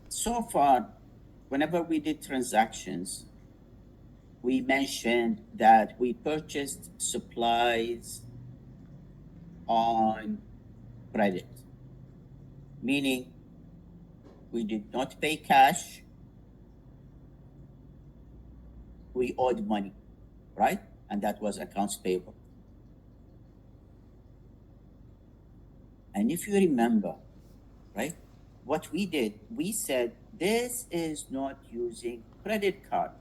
So far, whenever we did transactions, we mentioned that we purchased supplies on credit, meaning we did not pay cash, we owed money, right? And that was accounts payable. And if you remember, right, what we did, we said this is not using credit card.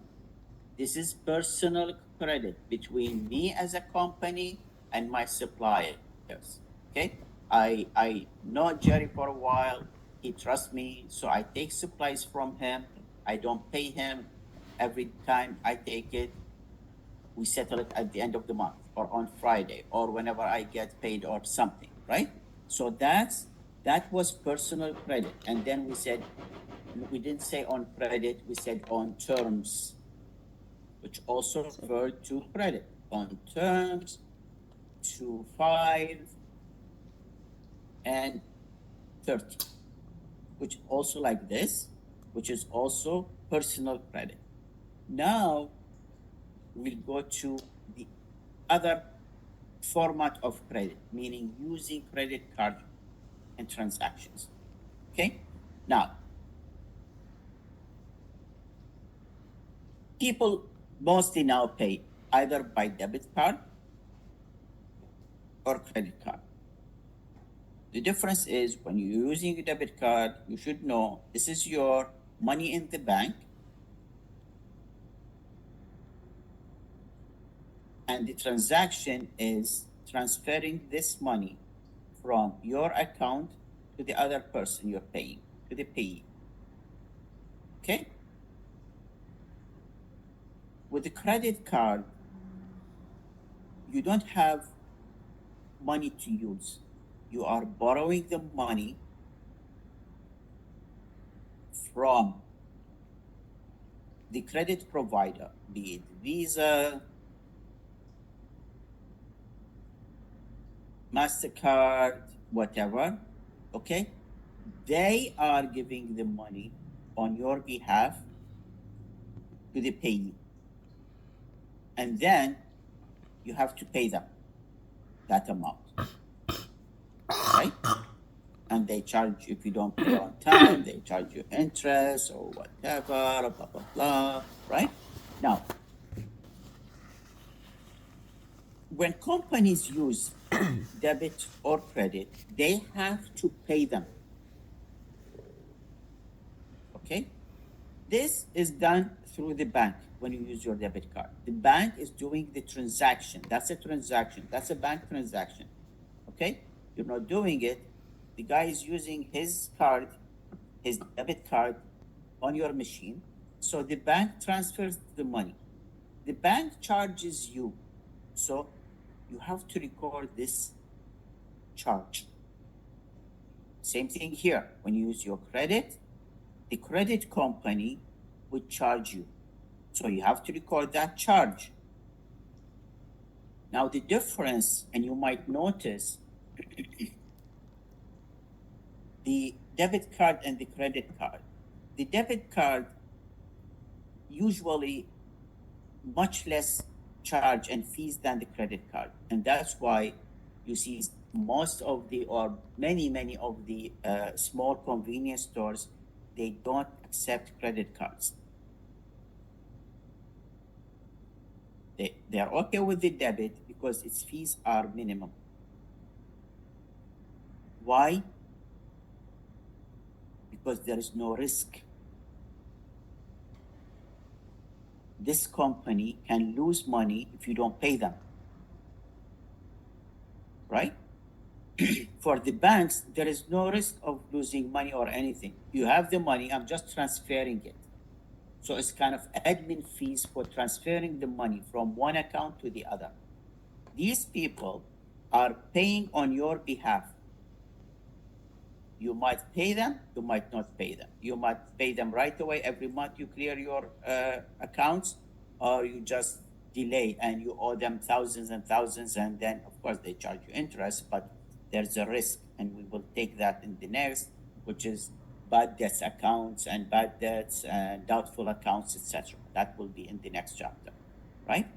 This is personal credit between me as a company and my suppliers. Okay. I know Jerry for a while. He trusts me. So I take supplies from him. I don't pay him every time I take it. We settle it at the end of the month or on Friday or whenever I get paid or something, right? So that was personal credit. And then we said, we didn't say on credit, we said on terms, which also referred to credit. On terms, 2, 5, and 30, which also like this, which is also personal credit. Now we'll go to the other format of credit, meaning using credit card and transactions. Okay? Now, people mostly now pay either by debit card or credit card. The difference is when you're using a debit card, you should know this is your money in the bank, and the transaction is transferring this money from your account to the other person you're paying, to the payee. Okay? With the credit card, you don't have money to use. You are borrowing the money from the credit provider, be it Visa, MasterCard, whatever, okay? They are giving the money on your behalf to the payee. And then you have to pay them that amount, right? And they charge, if you don't pay on time, they charge you interest or whatever, blah, blah, blah, right? Now, when companies use debit or credit, they have to pay them. Okay? This is done through the bank when you use your debit card. The bank is doing the transaction. That's a transaction. That's a bank transaction. Okay? You're not doing it. The guy is using his card, his debit card on your machine. So the bank transfers the money. The bank charges you. So you have to record this charge. Same thing here. When you use your credit, the credit company would charge you. So you have to record that charge. Now the difference, and you might notice the debit card and the credit card. The debit card usually much less charge and fees than the credit card. And that's why you see most of the, or many of the small convenience stores, they don't accept credit cards. They are okay with the debit because its fees are minimum. Why? Because there is no risk. This company can lose money if you don't pay them, right? For the banks, there is no risk of losing money or anything. You have the money, I'm just transferring it. So it's kind of admin fees for transferring the money from one account to the other. These people are paying on your behalf. You might pay them, you might not pay them. You might pay them right away every month you clear your accounts, or you just delay and you owe them thousands and thousands, and then of course they charge you interest, but there's a risk, and we will take that in the next, which is bad debts accounts and bad debts and doubtful accounts, etc. That will be in the next chapter, right?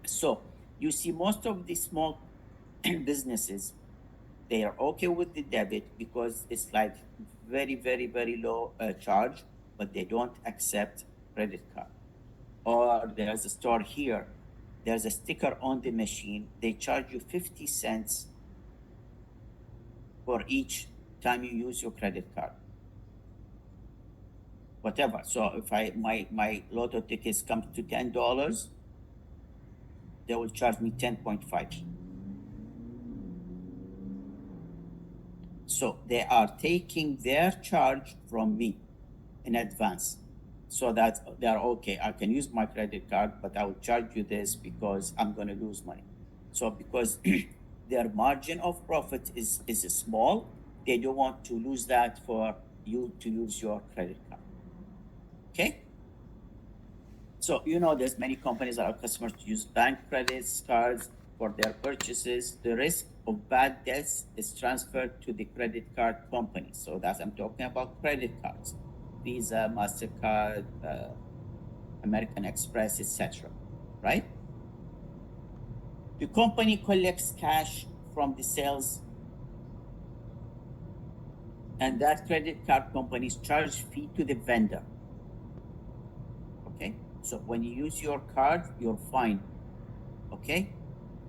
So you see most of the small businesses, they are okay with the debit because it's like very, very, very low charge, but they don't accept credit card. Or there's a store here, there's a sticker on the machine, they charge you 50 cents for each time you use your credit card. Whatever. So if my lotto tickets come to $10, they will charge me 10.5. So they are taking their charge from me in advance, so that they are okay. I can use my credit card, but I will charge you this because I'm going to lose money. So because their margin of profit is small, they don't want to lose that for you to use your credit card. Okay. So there's many companies that allow customers to use bank credits cards for their purchases. The risk of bad debts is transferred to the credit card company. So that's, I'm talking about credit cards, Visa, MasterCard, American Express, etc. Right? The company collects cash from the sales, and that credit card companies charge fee to the vendor. Okay, so when you use your card, you're fine. Okay,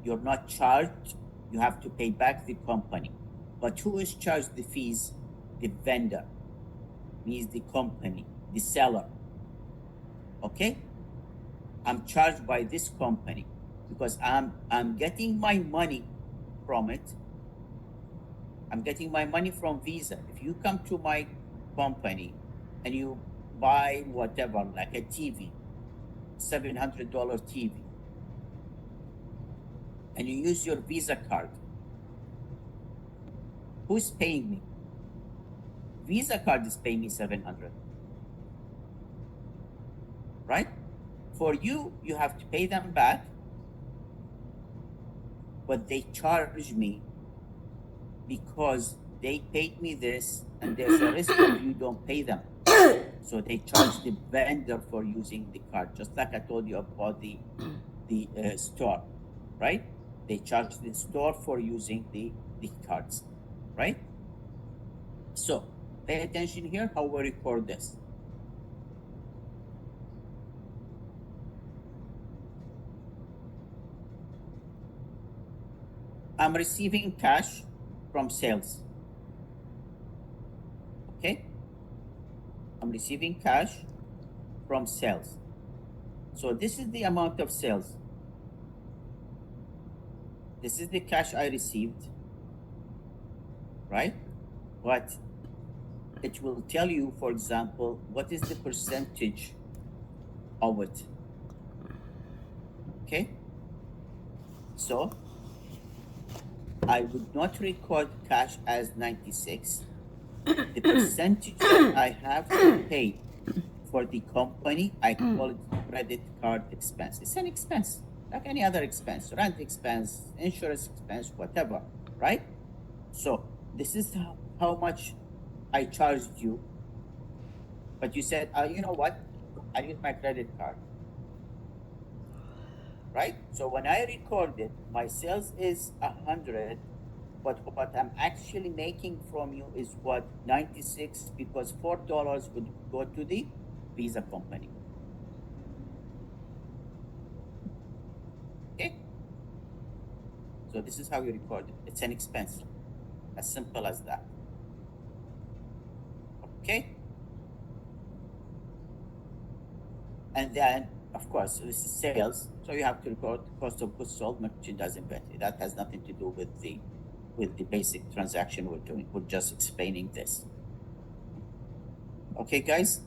you're not charged. You have to pay back the company. But who is charged the fees? The vendor, means the company, the seller. Okay, I'm charged by this company because I'm getting my money from it. I'm getting my money from Visa. If you come to my company and you buy whatever, like a TV, $700 TV, and you use your Visa card, who's paying me? Visa card is paying me $700, right? For you, you have to pay them back, but they charge me because they paid me this, and there's a risk if you don't pay them. So they charge the vendor for using the card, just like I told you about the store, right? They charge the store for using the cards, right? So pay attention here how we record this. I'm receiving cash from sales. Okay? I'm receiving cash from sales. So this is the amount of sales. This is the cash I received, right? But it will tell you, for example, what is the percentage of it. Okay? So I would not record cash as 96. The percentage that I have to pay for the company, I call it credit card expense. It's an expense, like any other expense, rent expense, insurance expense, whatever, right? So this is how much I charged you. But you said, you know what? I use my credit card, right? So when I record it, my sales is 100, but what I'm actually making from you is what, 96, because $4 would go to the Visa company. Okay? So this is how you record it. It's an expense. As simple as that. Okay? And then, of course, this is sales. So you have to record cost of goods sold, merchandise inventory. That has nothing to do with the basic transaction we're doing. We're just explaining this. Okay, guys?